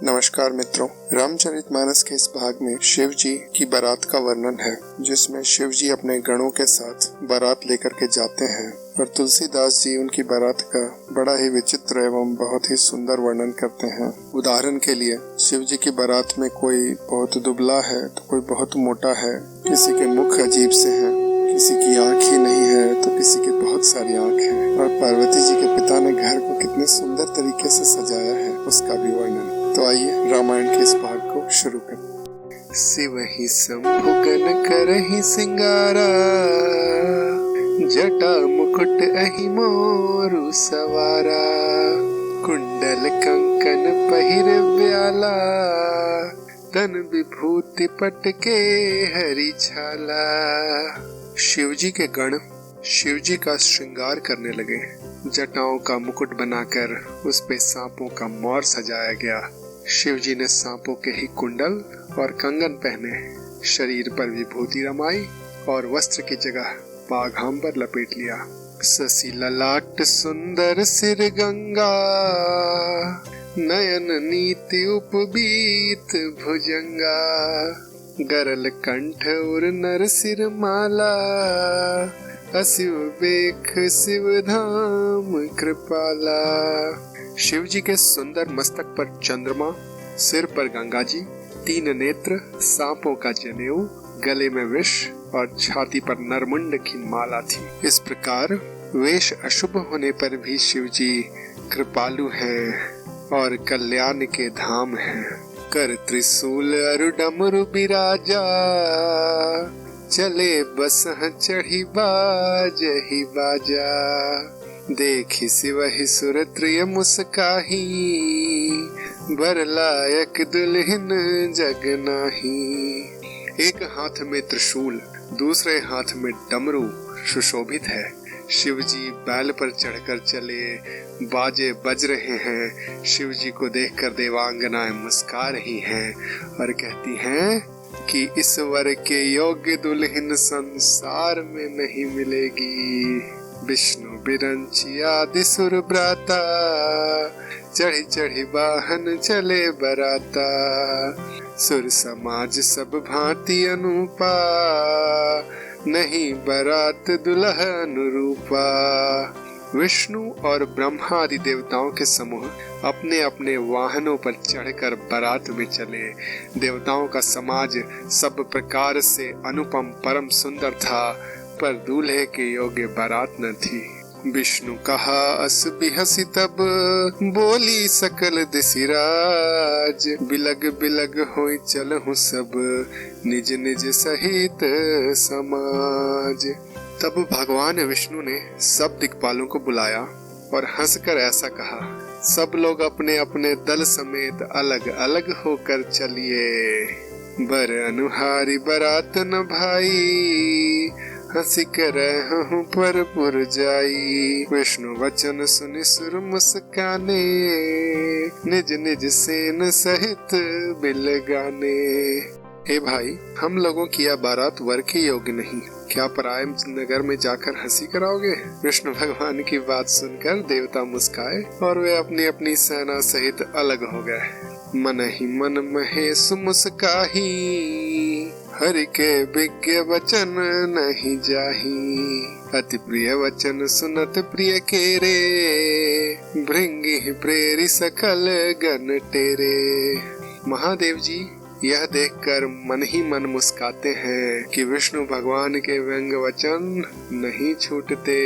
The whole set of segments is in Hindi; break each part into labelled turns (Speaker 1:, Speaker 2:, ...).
Speaker 1: नमस्कार मित्रों, रामचरितमानस के इस भाग में शिव जी की बारात का वर्णन है, जिसमें शिव जी अपने गणों के साथ बारात लेकर के जाते हैं और तुलसीदास जी उनकी बारात का बड़ा ही विचित्र एवं बहुत ही सुंदर वर्णन करते हैं। उदाहरण के लिए शिव जी की बारात में कोई बहुत दुबला है तो कोई बहुत मोटा है, किसी के मुख अजीब से हैं, किसी की आँख ही नहीं है तो किसी की बहुत सारी आँख है, और पार्वती जी के पिता ने घर को कितने सुंदर तरीके से सजाया है उसका भी वर्णन। तो आइए रामायण के इस भाग को शुरू करें। शिव ही शंभु गण करहि सिंगारा, जटा मुकुट अहि मोरु सवारा, कुंडल कंकन पहिर ब्याला, तन विभूति पटके हरि छाला। शिव जी के गण शिव जी का श्रृंगार करने लगे। जटाओं का मुकुट बनाकर उस पे सांपों का मोर सजाया गया। शिव जी ने सांपों के ही कुंडल और कंगन पहने, शरीर पर विभूति रमाई और वस्त्र की जगह बाघांबर लपेट लिया। शशि ललाट सुंदर सिर गंगा, नयन नीति उपबीत भुजंगा, गरल कंठ और नर सिर माला, असिव बेख शिव धाम कृपाला। शिव जी के सुंदर मस्तक पर चंद्रमा, सिर पर गंगा जी, 3 नेत्र, सांपों का जनेऊ, गले में विष और छाती पर नरमुंड की माला थी। इस प्रकार वेश अशुभ होने पर भी शिव जी कृपालु हैं और कल्याण के धाम हैं। कर त्रिशूल अरु डमरु बिराजा, चले बसह चढ़ी बाज ही बाजा, देखी शिवहि सुर त्रिय मुस्काही, बर लायक दुल्हन जग नाही। एक हाथ में त्रिशूल, दूसरे हाथ में डमरू सुशोभित है। शिव जी बैल पर चढ़कर चले, बाजे बज रहे हैं। शिव जी को देखकर देवांगनाएं मुस्का रही हैं और कहती हैं कि इस वर के योग्य दुल्हन संसार में नहीं मिलेगी। विष्णु बिरंची आदि सुर ब्राता, चढ़ी चढ़ी वाहन चले बराता, सुर समाज सब भांति अनुपा, नहीं बरात दुल्हा अनुरूपा। विष्णु और ब्रह्मा आदि देवताओं के समूह अपने अपने वाहनों पर चढ़कर बारात में चले। देवताओं का समाज सब प्रकार से अनुपम परम सुंदर था, पर दूल्हे के योग्य बारात न थी। विष्णु कहा अस बिहसी तब, बोली सकल दिसिराज, बिलग बिलग होई चलहु सब, निज निज सहित समाज। तब भगवान विष्णु ने सब दिक्पालों को बुलाया और हंसकर ऐसा कहा, सब लोग अपने अपने दल समेत अलग अलग होकर चलिए। बर अनुहारी बरात न भाई, हंसी कर हूँ पर पुर जाई। विष्णु वचन सुनि सुर मुस्काने, निज निज सेन सहित बिल गाने। हे भाई, हम लोगों की यह बारात वर के योग्य नहीं, क्या पराये नगर में जाकर हंसी कराओगे? विष्णु भगवान की बात सुनकर देवता मुस्काए और वे अपनी अपनी सेना सहित अलग हो गए। मन ही मन महेश मुस्काही, हरि के विज्ञ वचन नहीं जाही। अति प्रिय वचन सुनत प्रिय केरे, भृंगी प्रेरी सकल गण तेरे। महादेव जी यह देखकर मन ही मन मुस्काते हैं कि विष्णु भगवान के व्यंग वचन नहीं छूटते।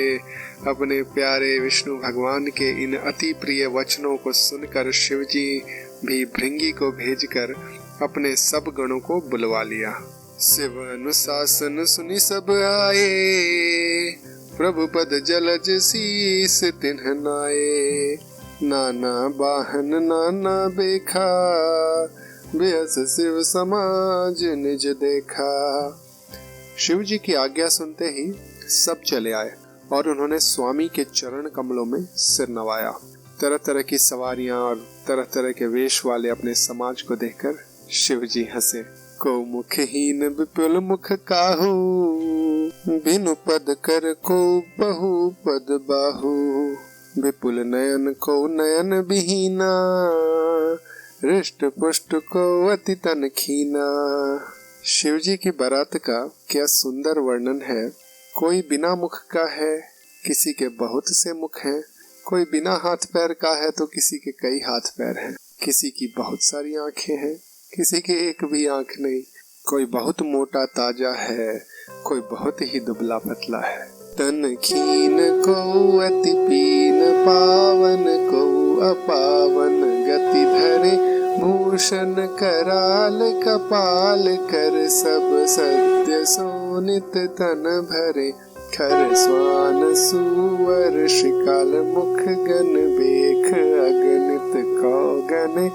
Speaker 1: अपने प्यारे विष्णु भगवान के इन अति प्रिय वचनों को सुनकर शिव जी भी भृंगी को भेजकर अपने सब गणों को बुलवा लिया। शिव अनुशासन सुनि सब आए, प्रभु पद जलज शीस तिन्ह नाये। नाना बाहन नाना बेखा, बेहस शिव समाज निज देखा। शिव जी की आज्ञा सुनते ही सब चले आए और उन्होंने स्वामी के चरण कमलों में सिर नवाया। तरह तरह की सवारियां और तरह तरह के वेश वाले अपने समाज को देखकर शिव जी हंसे। को मुखहीन विपुल मुख काहू, बिनु पद कर को बहु पद बाहू। विपुल नयन को नयन बिहीना, हृष्ट पुष्ट को अति तन खीना। शिव जी की बारात का क्या सुंदर वर्णन है। कोई बिना मुख का है, किसी के बहुत से मुख हैं। कोई बिना हाथ पैर का है तो किसी के कई हाथ पैर हैं। किसी की बहुत सारी आंखें हैं, किसी की एक भी आंख नहीं। कोई बहुत मोटा ताजा है, कोई बहुत ही दुबला पतला है। तन खीन को अति पीन, पावन को अपावन गति धरे। भूषण कराल कपाल कर, सब सत्य सोनित तन भरे। खर स्वान सुवर शिकाल, मुख गन बेख अगणित कौगन।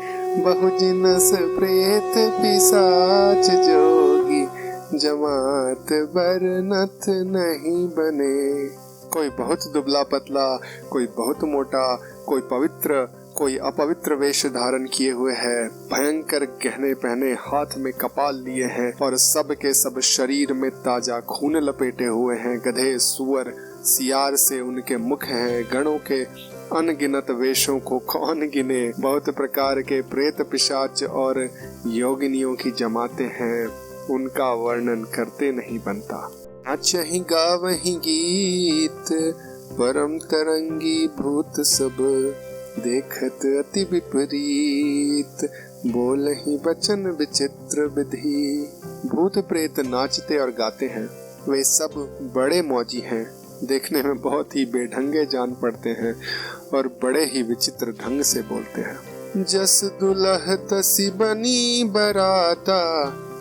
Speaker 1: बहुजिनस प्रेत पिशाच जोगी, जमात बरनत नहीं बने। कोई बहुत दुबला पतला, कोई बहुत मोटा, कोई पवित्र, कोई अपवित्र वेश धारण किए हुए है। भयंकर गहने पहने, हाथ में कपाल लिए हैं और सब के सब शरीर में ताजा खून लपेटे हुए हैं। गधे, सुअर, सियार से उनके मुख हैं। गणों के अनगिनत वेशों को कौन गिने। बहुत प्रकार के प्रेत पिशाच और योगिनियों की जमाते हैं, उनका वर्णन करते नहीं बनता। नाचहि गावहि गीत, परम तरंगी भूत सब। देखत अति विपरीत, बोलहि वचन विचित्र विधि। भूत प्रेत नाचते और गाते हैं, वे सब बड़े मौजी हैं। देखने में बहुत ही बेढंगे जान पड़ते हैं और बड़े ही विचित्र ढंग से बोलते हैं। जस दुलह तसी बनी बराता,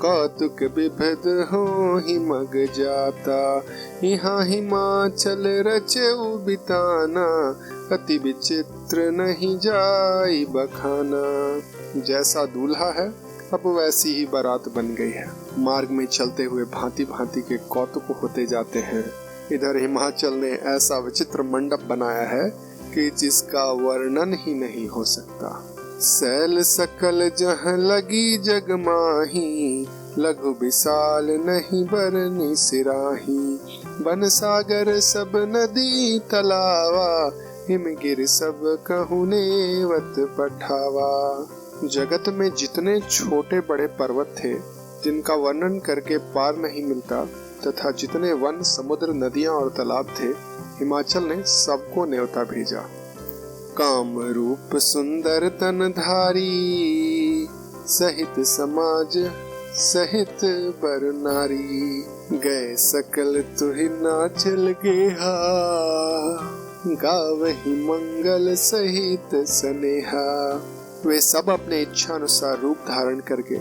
Speaker 1: कौतुक विभद हो ही मग जाता। यहाँ हिमाचल रचे बिताना, अति विचित्र नहीं जाई बखाना। जैसा दूल्हा है अब वैसी ही बारात बन गई है। मार्ग में चलते हुए भांति भांति के कौतुक होते जाते हैं। इधर हिमाचल ने ऐसा विचित्र मंडप बनाया है कि जिसका वर्णन ही नहीं हो सकता। सैल सकल जहाँ लगी जग माही, लघु विशाल नहीं बरनी सिराही। बन सागर सब नदी तलावा, हिमगिर सब कहूँ नेवत पठावा। जगत में जितने छोटे बड़े पर्वत थे जिनका वर्णन करके पार नहीं मिलता, तथा जितने वन, समुद्र, नदियां और तालाब थे, हिमाचल ने सबको न्योता भेजा। काम रूप सुंदर तनधारी, सहित समाज सहित बर नारी। गए सकल तुहि नाचल गेहा, गावहि मंगल सहित स्नेहा। वे सब अपने इच्छा अनुसार रूप धारण करके,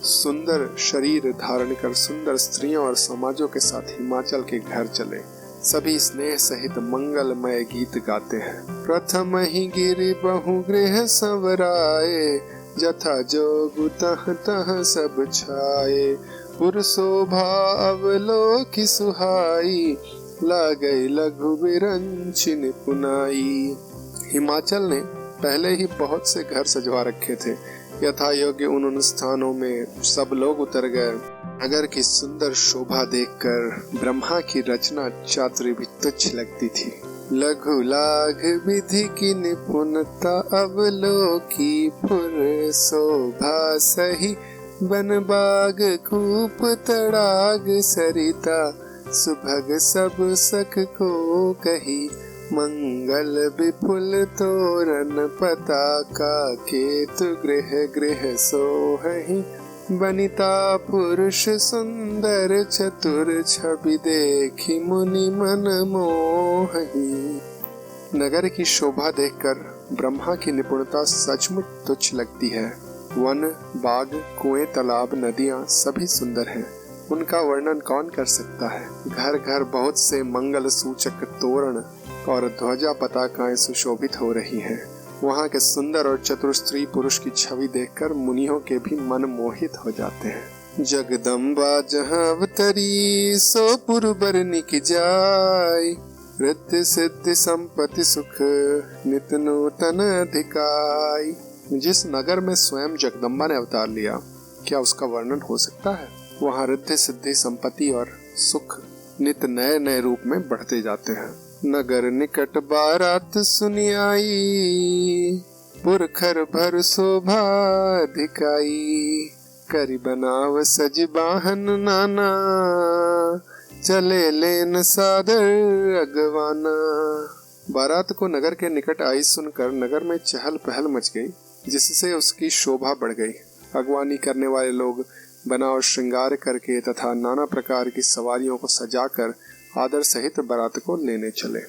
Speaker 1: सुंदर शरीर धारण कर सुंदर स्त्रियों और समाजों के साथ हिमाचल के घर चले। सभी स्नेह सहित मंगलमय गीत गाते हैं। प्रथम ही गिरि बहु गृह संवराए, जथा जोगु तह तह सब छाए। पुर शोभा अवलोकि सुहाई, लागई लघु विरंचिन पुनाई। हिमाचल ने पहले ही बहुत से घर सजवा रखे थे। यथा योग्य उन स्थानों में सब लोग उतर गए। नगर की सुंदर शोभा देखकर ब्रह्मा की रचना चातुरी भी तुच्छ लगती थी। लघु लाघ विधि की निपुणता अवलोकी, पुर शोभा सही बन बाग कूप तड़ाग सरिता। सुभग सब सख को कही, मंगल विपुल तोरण पताका। केतु गृह गृह सोहहि, बनिता पुरुष सुंदर चतुर। छवि देखी मुनि मन मोहहि। नगर की शोभा देखकर ब्रह्मा की निपुणता सचमुच तुच्छ लगती है। वन, बाग, कुएं, तालाब, नदियां सभी सुंदर हैं। उनका वर्णन कौन कर सकता है। घर घर बहुत से मंगल सूचक तोरण और ध्वजा पताकाएं सुशोभित हो रही हैं। वहाँ के सुंदर और चतुर स्त्री पुरुष की छवि देखकर मुनियों के भी मन मोहित हो जाते हैं। जगदम्बा जहाँ अवतरी, सो पुरबर निक जाय। रिद्धि सिद्धि संपत्ति सुख, नित नूतन अधिकाय। जिस नगर में स्वयं जगदम्बा ने अवतार लिया, क्या उसका वर्णन हो सकता है। वहाँ रिद्धि सिद्धि संपत्ति और सुख नित नए नए रूप में बढ़ते जाते हैं। नगर निकट बारात सुनी आई, पुरखर भर शोभा दिखाई। करी बनाव सज बाहन नाना, चले लेन सादर अगवाना। बारात को नगर के निकट आई सुनकर नगर में चहल पहल मच गई, जिससे उसकी शोभा बढ़ गई। अगवानी करने वाले लोग बनाव श्रृंगार करके तथा नाना प्रकार की सवारियों को सजाकर आदर सहित बारात को लेने चले।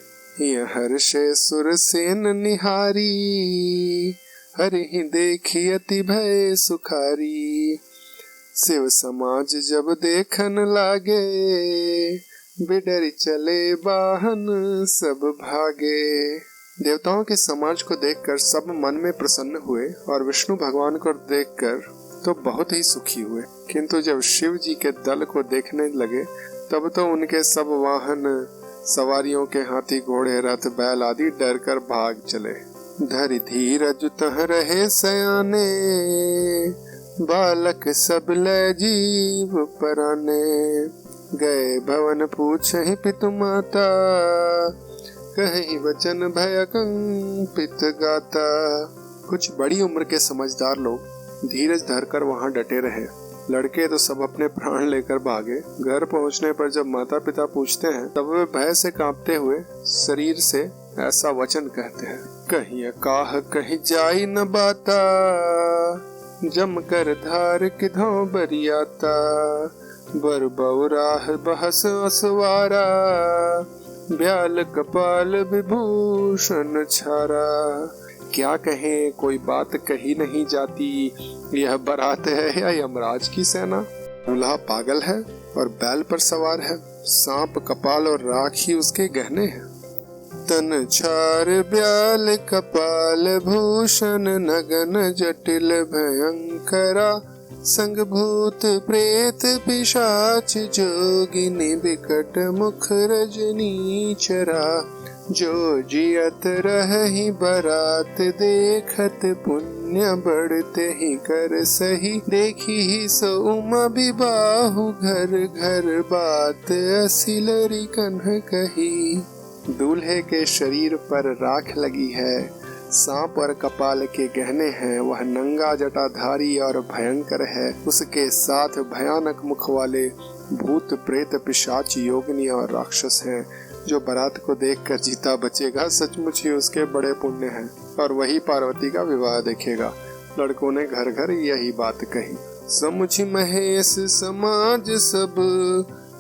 Speaker 1: हर्षे सुरसेन निहारी, हरि देखी अति भय सुखारी। शिव समाज जब देखन लागे, बिडर चले बाहन सब भागे। देवताओं के समाज को देखकर सब मन में प्रसन्न हुए और विष्णु भगवान को देखकर तो बहुत ही सुखी हुए, किंतु जब शिव जी के दल को देखने लगे तब तो उनके सब वाहन सवारियों के हाथी घोड़े रथ बैल आदि डर कर भाग चले। धरि धीरज तह रहे सयाने, बालक सब ले जीव पराने। गए भवन पूछहि पितु माता, कहीं वचन भय कंपित गाता। कुछ बड़ी उम्र के समझदार लोग धीरज धरकर वहां डटे रहे। लड़के तो सब अपने प्राण लेकर भागे। घर पहुंचने पर जब माता पिता पूछते हैं तब वे भय से कांपते हुए शरीर से ऐसा वचन कहते हैं। कहीं काह कहीं जाई न बाता, जम कर धार किधों बरियाता। बर बौराह बहस असवारा, ब्याल कपाल विभूषण छारा। क्या कहें, कोई बात कही नहीं जाती। यह बारात है या यमराज की सेना। दूल्हा पागल है और बैल पर सवार है। सांप कपाल और राख ही उसके गहने हैं। तन छार ब्याल कपाल भूषण, नगन जटिल भयंकरा। संग भूत प्रेत पिशाच जोगिनी, बिकट मुख रजनी चरा। जो जियत रही बरात देखत, पुण्य बढ़ते ही कर सही। देखी ही सो उमा विबाहु, घर घर बात असिलरी कन्ह कही। दूल्हे के शरीर पर राख लगी है, सांप और कपाल के गहने हैं। वह नंगा जटाधारी और भयंकर है। उसके साथ भयानक मुख वाले भूत प्रेत पिशाच योगिनी और राक्षस हैं। जो बारात को देखकर जीता बचेगा, सचमुच ही उसके बड़े पुण्य हैं और वही पार्वती का विवाह देखेगा। लड़कों ने घर घर यही बात कही। समुझ महेश समाज सब,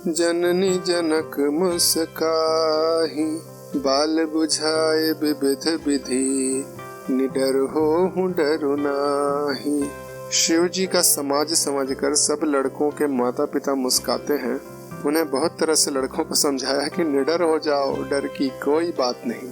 Speaker 1: जननी जनक मुस्काही। बाल बुझाए विविध विधि, निडर हो डरु नाही। शिव जी का समाज समझकर सब लड़कों के माता पिता मुस्काते हैं। उन्हें बहुत तरह से लड़कों को समझाया कि निडर हो जाओ, डर की कोई बात नहीं।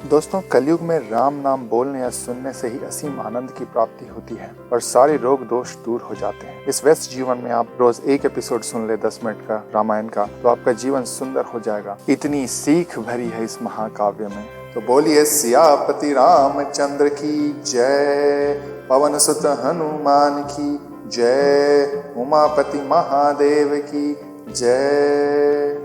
Speaker 2: दोस्तों, कलयुग में राम नाम बोलने या सुनने से ही असीम आनंद की प्राप्ति होती है और सारे रोग दोष दूर हो जाते हैं। इस व्यस्त जीवन में आप रोज एक एपिसोड सुन ले 10 मिनट का रामायण का, तो आपका जीवन सुंदर हो जाएगा। इतनी सीख भरी है इस महाकाव्य में। तो बोलिए सियापति रामचंद्र की जय, पवन सुत हनुमान की जय, उमापति महादेव की जय।